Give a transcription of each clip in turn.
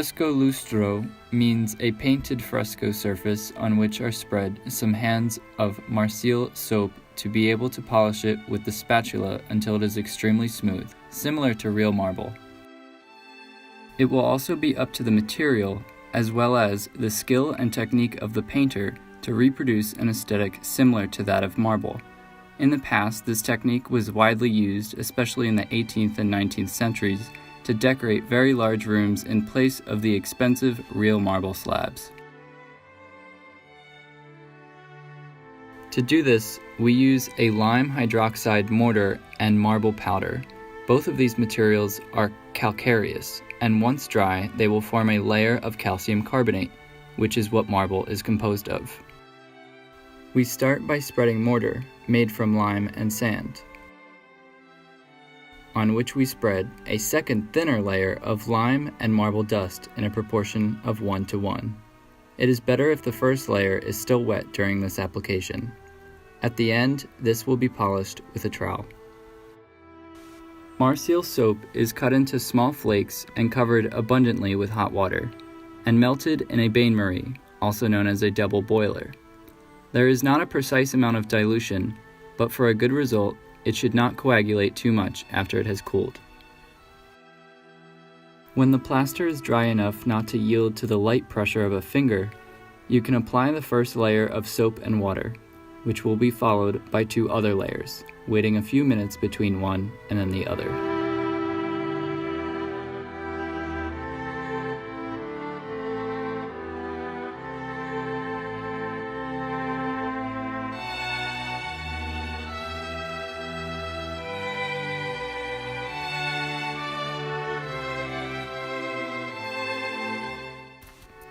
FRESCO LUSTRO means a painted fresco surface on which are spread some hands of Marseille soap to be able to polish it with the spatula until it is extremely smooth, similar to real marble. It will also be up to the material, as well as the skill and technique of the painter, to reproduce an aesthetic similar to that of marble. In the past, this technique was widely used, especially in the 18th and 19th centuries, to decorate very large rooms in place of the expensive real marble slabs. To do this, we use a lime hydroxide mortar and marble powder. Both of these materials are calcareous, and once dry, they will form a layer of calcium carbonate, which is what marble is composed of. We start by spreading mortar, made from lime and sand, on which we spread a second thinner layer of lime and marble dust in a proportion of 1:1. It is better if the first layer is still wet during this application. At the end, this will be polished with a trowel. Marseille soap is cut into small flakes and covered abundantly with hot water, and melted in a bain-marie, also known as a double boiler. There is not a precise amount of dilution, but for a good result, it should not coagulate too much after it has cooled. When the plaster is dry enough not to yield to the light pressure of a finger, you can apply the first layer of soap and water, which will be followed by 2 other layers, waiting a few minutes between one and then the other.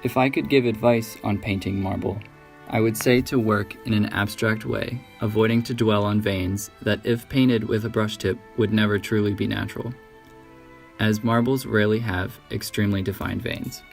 If I could give advice on painting marble, I would say to work in an abstract way, avoiding to dwell on veins that, if painted with a brush tip, would never truly be natural, as marbles rarely have extremely defined veins.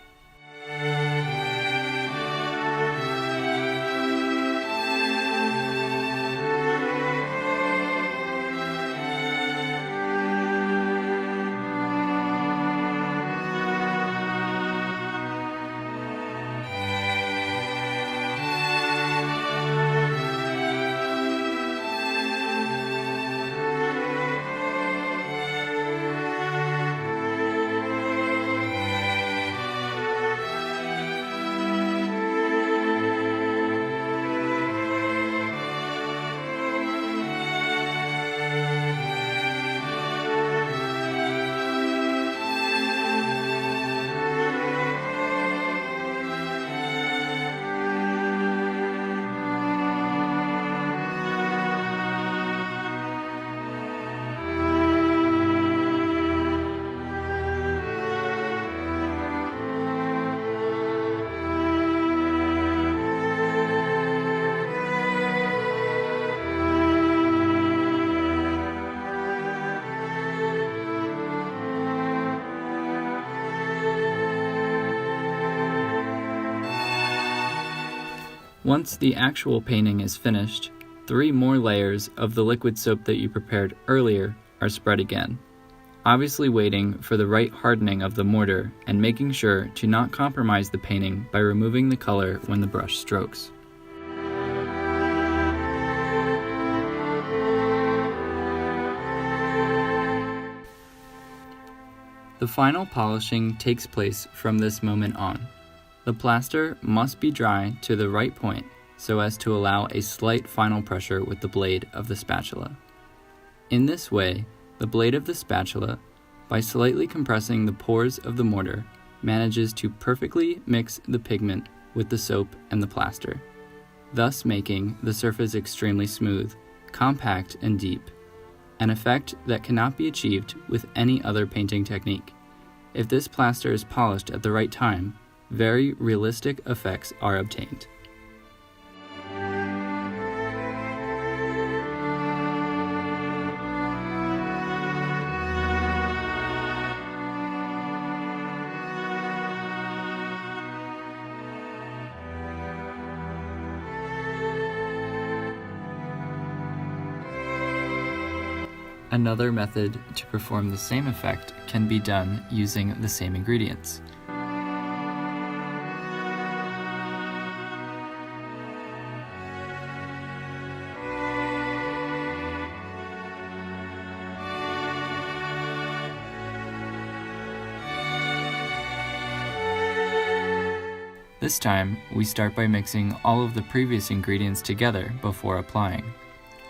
Once the actual painting is finished, 3 more layers of the liquid soap that you prepared earlier are spread again, obviously waiting for the right hardening of the mortar and making sure to not compromise the painting by removing the color when the brush strokes. The final polishing takes place from this moment on. The plaster must be dry to the right point so as to allow a slight final pressure with the blade of the spatula. In this way, the blade of the spatula, by slightly compressing the pores of the mortar, manages to perfectly mix the pigment with the soap and the plaster, thus making the surface extremely smooth, compact, and deep, an effect that cannot be achieved with any other painting technique. If this plaster is polished at the right time, very realistic effects are obtained. Another method to perform the same effect can be done using the same ingredients. This time, we start by mixing all of the previous ingredients together before applying.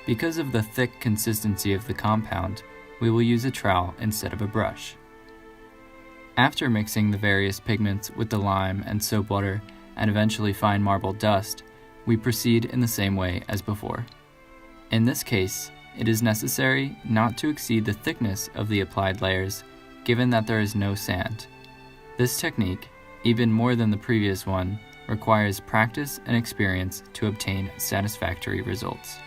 Because of the thick consistency of the compound, we will use a trowel instead of a brush. After mixing the various pigments with the lime and soap water and eventually fine marble dust, we proceed in the same way as before. In this case, it is necessary not to exceed the thickness of the applied layers, given that there is no sand. This technique, even more than the previous one, requires practice and experience to obtain satisfactory results.